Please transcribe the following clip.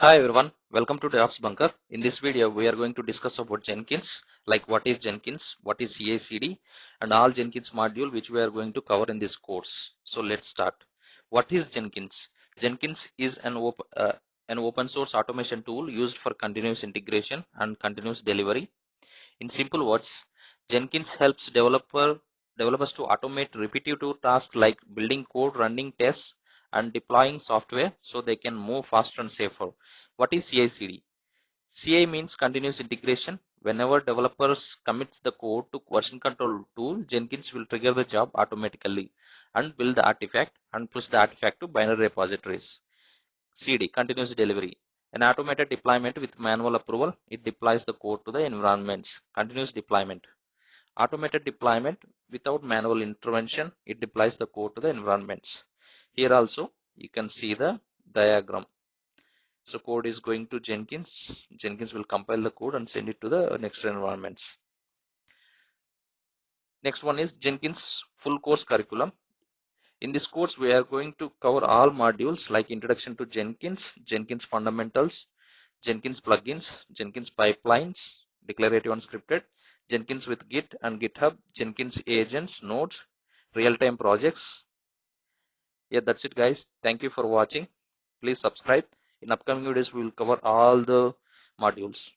Hi everyone, welcome to DevOps Bunker. In this video, we are going to discuss about Jenkins, like what is Jenkins, what is CICD, and all Jenkins module which we are going to cover in this course. So let's start. What is Jenkins? Jenkins is an open source automation tool used for continuous integration and continuous delivery. In simple words, Jenkins helps developers to automate repetitive tasks like building code, running tests, and deploying software so they can move faster and safer. What is CI/CD? CI means continuous integration. Whenever developers commits the code to version control tool, Jenkins will trigger the job automatically and build the artifact and push the artifact to binary repositories. CD, continuous delivery. An automated deployment with manual approval, it deploys the code to the environments. Continuous deployment. Automated deployment without manual intervention, it deploys the code to the environments. Here also, you can see the diagram. So code is going to Jenkins. Jenkins will compile the code and send it to the next environments. Next one is Jenkins full course curriculum. In this course, we are going to cover all modules like introduction to Jenkins, Jenkins fundamentals, Jenkins plugins, Jenkins pipelines, declarative and scripted, Jenkins with Git and GitHub, Jenkins agents, nodes, real-time projects. Yeah, that's it guys. Thank you for watching. Please subscribe. In upcoming videos, we will cover all the modules.